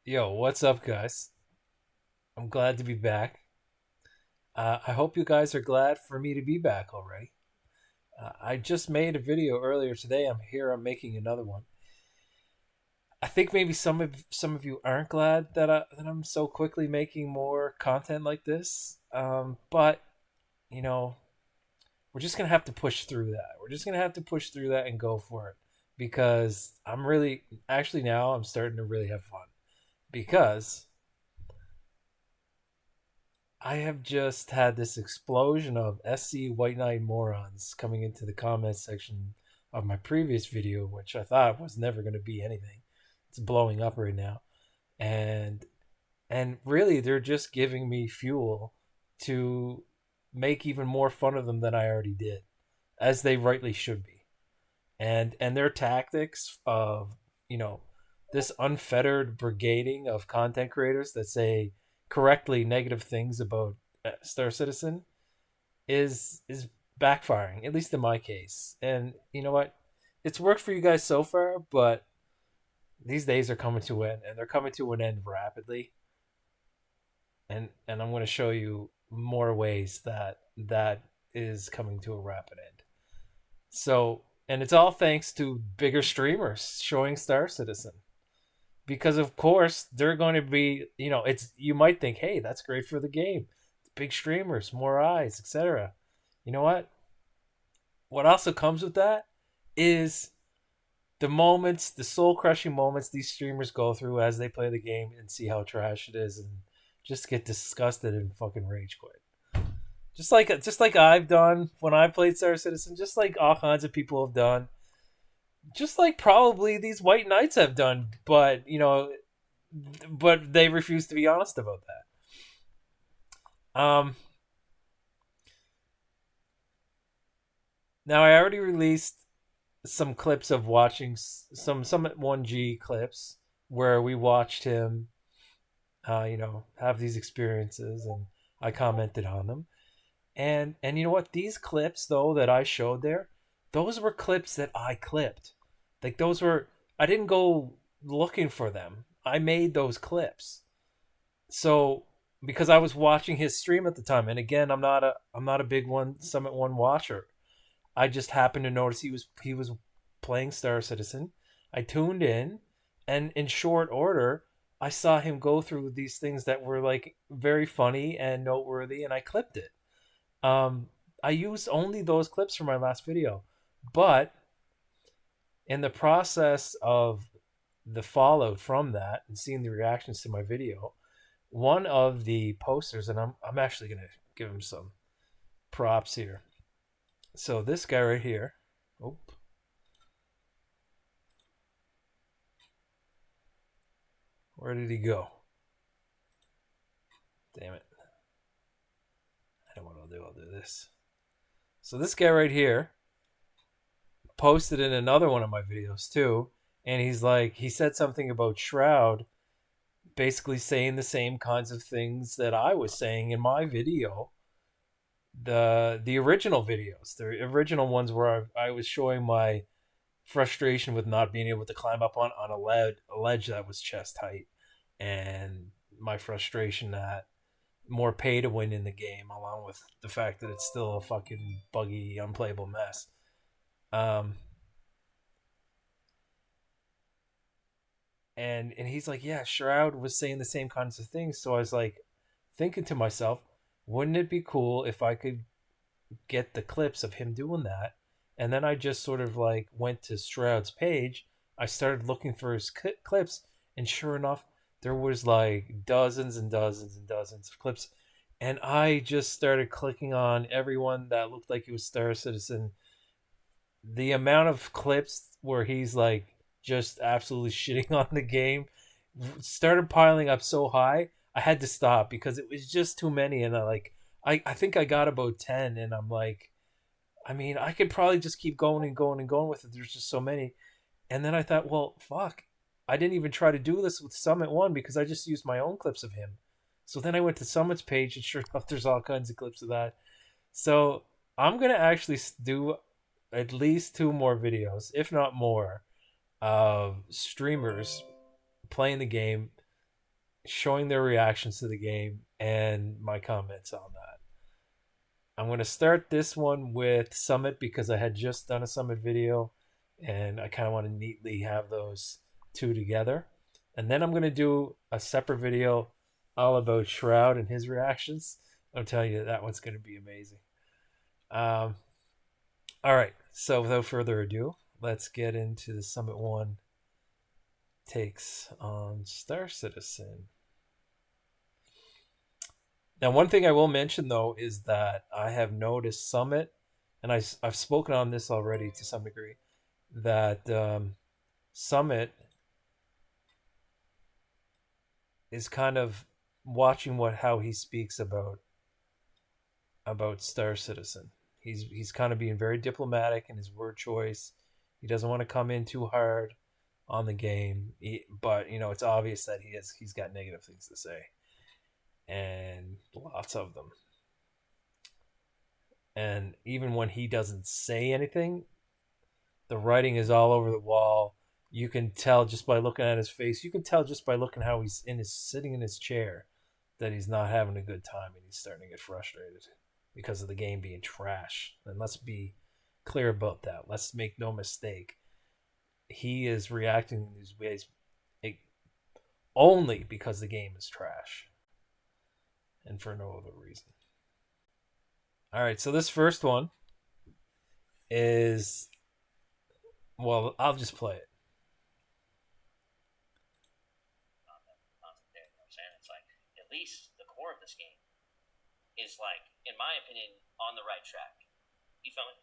Yo, what's up, guys? I'm glad to be back. I hope you guys are glad for me to be back already. I just made a video earlier today. I'm making another one. I think maybe some of you aren't glad that I'm so quickly making more content like this. But you know, we're just gonna have to push through that. We're just gonna have to push through that and go for it because I'm really actually now I'm starting to really have fun because I have just had this explosion of SC White Knight morons coming into the comments section of my previous video, which I thought was never going to be anything. It's blowing up right now, and really they're just giving me fuel to make even more fun of them than I already did, as they rightly should be. And their tactics of you know this unfettered brigading of content creators that say correctly negative things about Star Citizen is backfiring, at least in my case. And you know what? It's worked for you guys so far, but these days are coming to an end, and they're coming to an end rapidly. And I'm going to show you more ways that is coming to a rapid end. So, and it's all thanks to bigger streamers showing Star Citizen. Because of course they're going to be, it's you might think, hey, that's great for the game. Big streamers, more eyes, etc. You know what also comes with that is the soul crushing moments these streamers go through as they play the game and see how trash it is, and just get disgusted and fucking rage quit. Just like I've done when I played Star Citizen, just like all kinds of people have done, just like probably these white knights have done, but they refuse to be honest about that. Now I already released some clips of watching some Summit1G clips where we watched him, have these experiences, and I commented on them. And you know what? These clips though that I showed there, those were clips that I clipped. Like those were I didn't go looking for them. I made those clips. So because I was watching his stream at the time, and again, I'm not a big one Summit 1 watcher. I just happened to notice he was playing Star Citizen. I tuned in, and in short order, I saw him go through these things that were like very funny and noteworthy, and I clipped it. Um, I used only those clips for my last video, but in the process of the fallout from that and seeing the reactions to my video, one of the posters, and I'm actually gonna give him some props here. So this guy right here, oh, where did he go? Damn it! I don't want to do. I'll do this. So this guy right here posted in another one of my videos too, and he said something about Shroud, basically saying the same kinds of things that I was saying in my video, the original videos, the original ones where I was showing my frustration with not being able to climb up on a ledge that was chest height, and my frustration that more pay to win in the game, along with the fact that it's still a fucking buggy, unplayable mess. Um, and he's like, yeah, Shroud was saying the same kinds of things. So I was like, thinking to myself, wouldn't it be cool if I could get the clips of him doing that? And then I just sort of like went to Stroud's page. I started looking for his clips, and sure enough, there was like dozens and dozens and dozens of clips. And I just started clicking on everyone that looked like he was Star Citizen. The amount of clips where he's like just absolutely shitting on the game started piling up so high. I had to stop because it was just too many, and I think I got about 10, and I'm like, I mean, I could probably just keep going and going and going with it. There's just so many. And then I thought, well, fuck. I didn't even try to do this with Summit 1 because I just used my own clips of him. So then I went to Summit's page, and sure enough, there's all kinds of clips of that. So I'm going to actually do at least two more videos, if not more, of streamers playing the game, showing their reactions to the game and my comments on that. I'm going to start this one with Summit because I had just done a Summit video and I kind of want to neatly have those two together. And then I'm going to do a separate video all about Shroud and his reactions. I'm telling you, that one's going to be amazing. Um, all right. So without further ado, let's get into the Summit 1 takes on Star Citizen. Now, one thing I will mention though is that I have noticed Summit, and I've spoken on this already to some degree, that Summit is kind of watching how he speaks about Star Citizen. He's kind of being very diplomatic in his word choice. He doesn't want to come in too hard on the game, but it's obvious that he's got negative things to say, and lots of them. And even when he doesn't say anything, the writing is all over the wall. You can tell just by looking at his face. You can tell just by looking how he's sitting in his chair that he's not having a good time and he's starting to get frustrated because of the game being trash. And let's be clear about that. Let's make no mistake. He is reacting in these ways only because the game is trash and for no other reason. All right, so this first one is, well, I'll just play it. It's like, at least the core of this game is, like, in my opinion, on the right track. You feel me?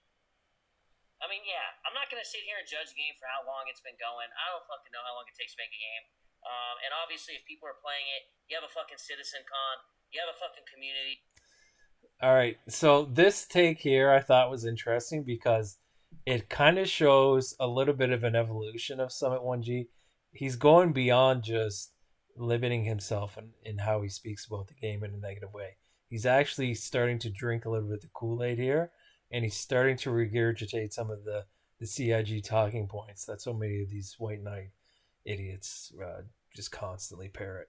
I mean, yeah, I'm not going to sit here and judge a game for how long it's been going. I don't fucking know how long it takes to make a game. And obviously, if people are playing it, you have a fucking citizen con, you have a fucking community. All right, so this take here I thought was interesting because it kind of shows a little bit of an evolution of Summit1G. He's going beyond just limiting himself in how he speaks about the game in a negative way. He's actually starting to drink a little bit of the Kool-Aid here, and he's starting to regurgitate some of the CIG talking points that so many of these white knight idiots just constantly parrot.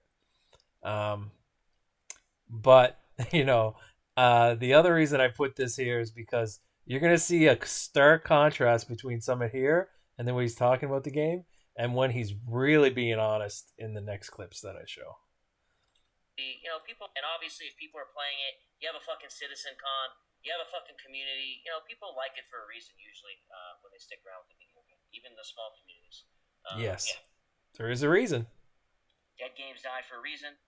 But the other reason I put this here is because you're going to see a stark contrast between Summit here and then when he's talking about the game and when he's really being honest in the next clips that I show. People, and obviously if people are playing it, you have a fucking citizen con, you have a fucking community. People like it for a reason usually when they stick around with the video game, even the small communities. Yes, yeah. There is a reason. Dead games die for a reason.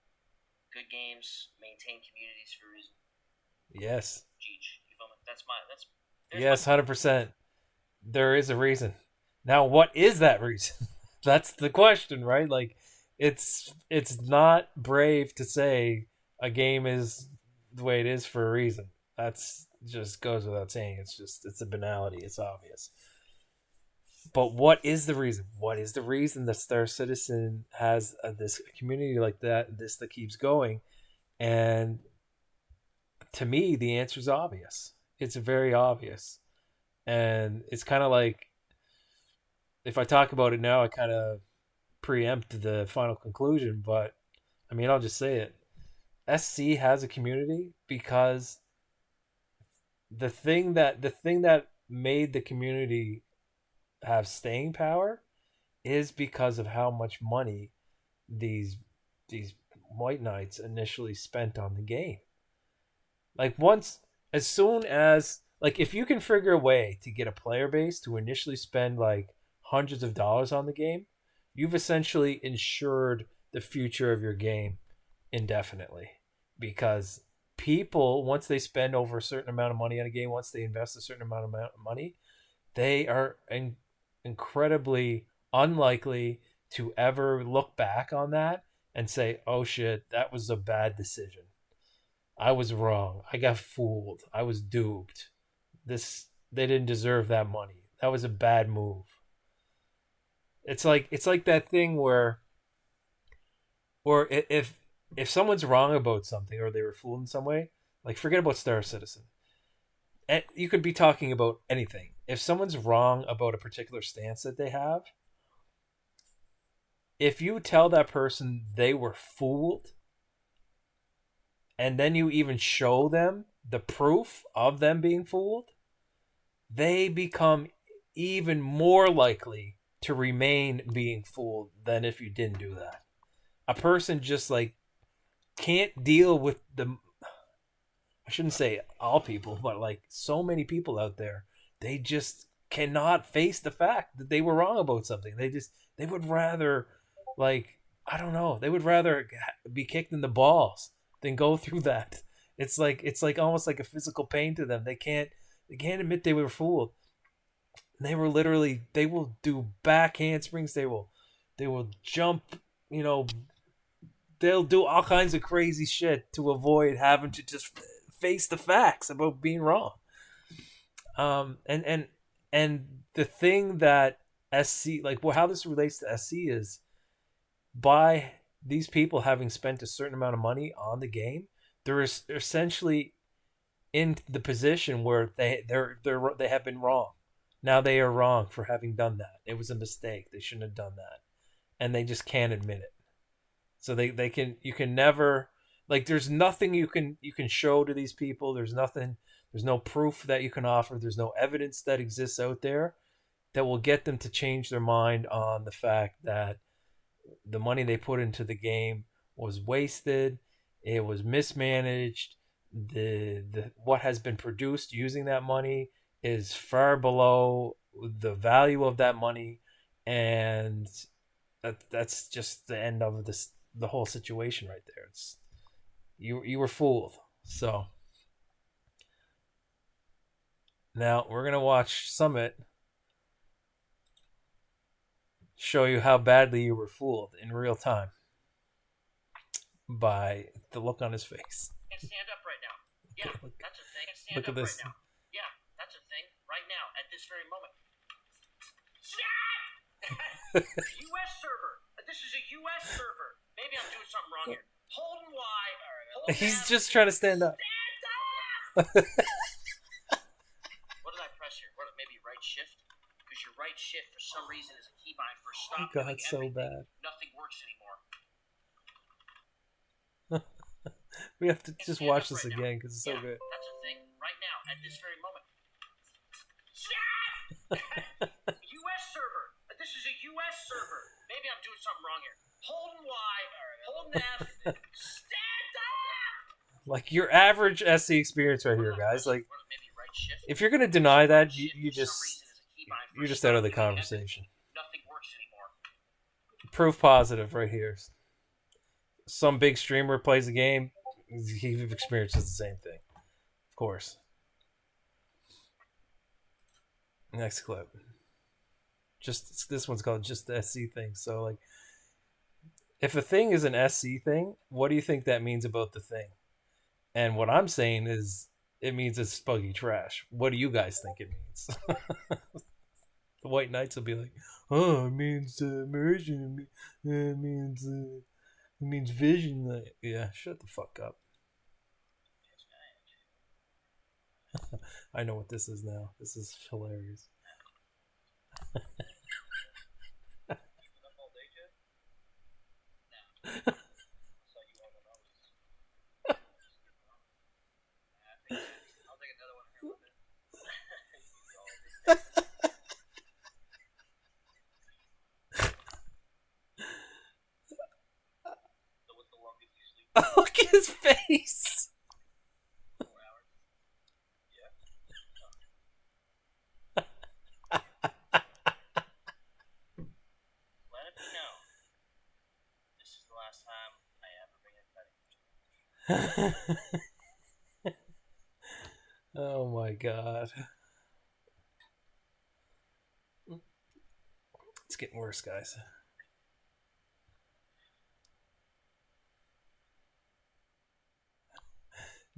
Good games maintain communities for a reason. Yes. Yes, 100%. There is a reason. Now, what is that reason? That's the question, right? Like, it's not brave to say a game is the way it is for a reason. That's just goes without saying. It's a banality. It's obvious. But what is the reason? What is the reason that Star Citizen has this community like that, this that keeps going? And to me, the answer is obvious. It's very obvious. And it's kind of like, if I talk about it now, I kind of preempt the final conclusion. But, I mean, I'll just say it. SC has a community because the thing that made the community have staying power is because of how much money these white knights initially spent on the game. Like as soon as if you can figure a way to get a player base to initially spend like hundreds of dollars on the game, you've essentially ensured the future of your game indefinitely. Because people, once they spend over a certain amount of money on a game, once they invest a certain amount of money, they are incredibly unlikely to ever look back on that and say, oh shit, that was a bad decision. I was wrong. I got fooled. I was duped. They didn't deserve that money. That was a bad move. It's like that thing where if someone's wrong about something or they were fooled in some way, like forget about Star Citizen. You could be talking about anything. If someone's wrong about a particular stance that they have, if you tell that person they were fooled, and then you even show them the proof of them being fooled, they become even more likely to remain being fooled than if you didn't do that. A person just like can't deal with the, I shouldn't say all people, but like so many people out there, they just cannot face the fact that they were wrong about something. They would rather, like, I don't know, they would rather be kicked in the balls than go through that. It's like almost like a physical pain to them. They can't admit they were fooled. They were literally, they will do back handsprings. They will jump. You know, they'll do all kinds of crazy shit to avoid having to just face the facts about being wrong. And the thing that SC, like, well, how this relates to SC is by these people having spent a certain amount of money on the game, they're essentially in the position where they have been wrong. Now they are wrong for having done that. It was a mistake. They shouldn't have done that, and they just can't admit it. So they can, you can never, like, there's nothing you can show to these people. There's nothing, there's no proof that you can offer. There's no evidence that exists out there that will get them to change their mind on the fact that the money they put into the game was wasted. It was mismanaged. The what has been produced using that money is far below the value of that money, and that's just the end of the whole situation right there. It's, you were fooled. So now we're gonna watch Summit show you how badly you were fooled in real time by the look on his face. Can't stand up right now. Yeah, Okay, look, that's a thing. Can't stand look at up this. right now. Yeah, that's a thing. Right now, at this very moment. U.S. server. This is a U.S. server. Maybe I'm doing something wrong here. Hold and Y. Hold He's down. just trying to stand up. Stand up! What did I press here? What, maybe right shift? Because your right shift for some reason is a keybind for stop God, doing so everything. bad. Nothing works anymore. We have to Can't just stand watch up this right now. again because it's so Yeah, good. that's a thing. Right now, at this very moment. U.S. server. This is a U.S. server. Maybe I'm doing something wrong here. Hold and Y. Hold and F. Stand up! Like your average SC experience right What here, did I guys. press here? Like, What, maybe right shift? if you're gonna deny Right that, shift you for some reason just, is a keybind for you're just out stop of the doing conversation. everything. Nothing works anymore. Proof positive right here. Some big streamer plays the game, he experiences the same thing. Of course. Next clip. Just this one's called just the SC thing. So like, if a thing is an SC thing, what do you think that means about the thing? And what I'm saying is, it means it's spuggy trash. What do you guys think it means? The White Knights will be like, "Oh, it means immersion. It means vision." Like, yeah, shut the fuck up. I know what this is now. This is hilarious. I'll take another one here in a minute. So what's the longest you sleep? Look at his face. 4 hours? Yeah. Let it be known. This is the last time I ever bring a cutting. Oh my god. It's getting worse, guys.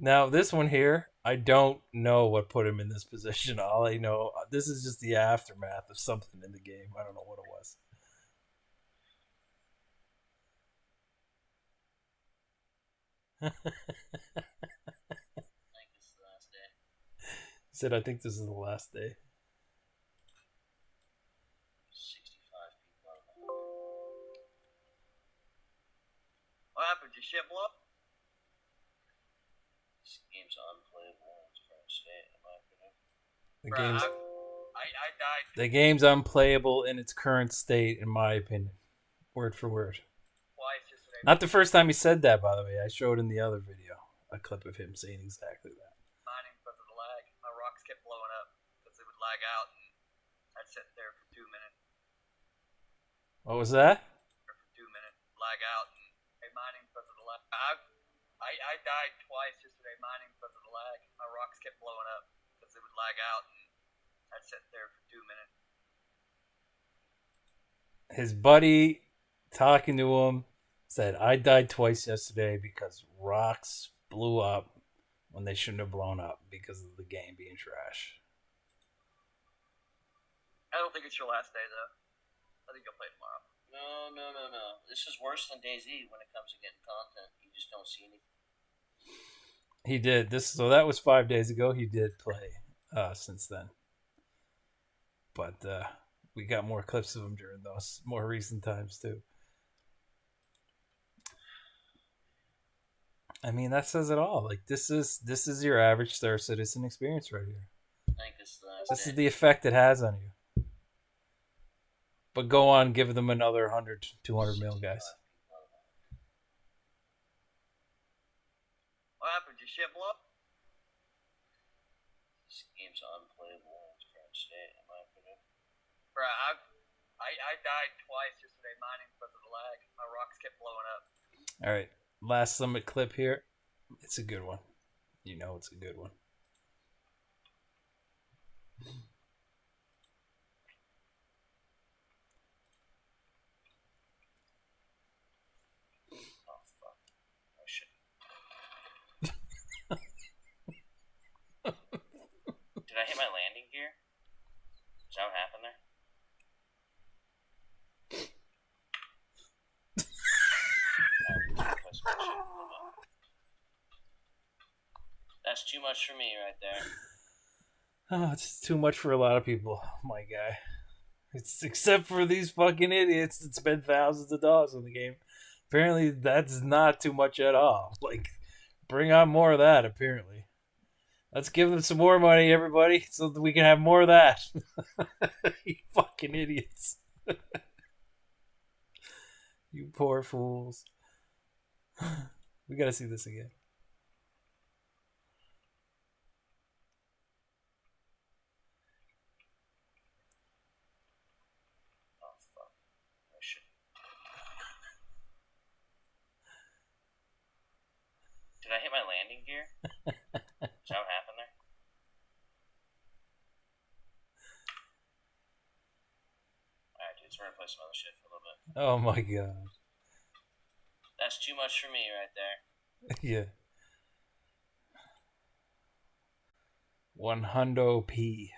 Now, this one here, I don't know what put him in this position. All I know, this is just the aftermath of something in the game. I don't know what it was. I think this is the last day. He said, I think this is the last day. 65 people. happened? Did your shit blow up? This game's unplayable in its current state, in my opinion. The Bruh, game's I died. the game's unplayable in its current state, in my opinion. Word for word. Twice yesterday. Not the first time he said that, by the way. I showed in the other video a clip of him saying exactly that. Mining because of the lag. My rocks kept blowing up because it would lag out, and I'd sit there for 2 minutes. What was that? For 2 minutes, lag out, and mining because of the lag. I died twice yesterday mining because of the lag. My rocks kept blowing up because it would lag out, and I'd sit there for 2 minutes. His buddy talking to him said, I died twice yesterday because rocks blew up when they shouldn't have blown up because of the game being trash. I don't think it's your last day, though. I think you'll play tomorrow. No. This is worse than DayZ when it comes to getting content. You just don't see anything. He did. So that was 5 days ago. He did play since then. But we got more clips of him during those more recent times, too. I mean, that says it all. Like, this is your average Star Citizen experience right here. I think This is the effect it has on you. But go on, give them another 100, 200 mil, guys. What happened? Did your shit blow up? This game's unplayable in its current state, in my opinion. Bruh, I died twice yesterday mining because of the lag. My rocks kept blowing up. All right. Last Summit clip here. It's a good one. You know it's a good one. Oh, fuck. I should. Did I hit my landing gear? Is that what happened there? That's too much for me right there. Oh, it's too much for a lot of people, my guy. It's except for these fucking idiots that spend thousands of dollars on the game. Apparently, that's not too much at all. Like, bring on more of that. Apparently, let's give them some more money, everybody, so that we can have more of that. You fucking idiots. You poor fools. We gotta see this again. Oh, fuck. I should. Did I hit my landing gear? Is that what happened there? Alright, dude, so we're gonna play some other shit for a little bit. Oh my god. That's too much for me right there. Yeah. 100p.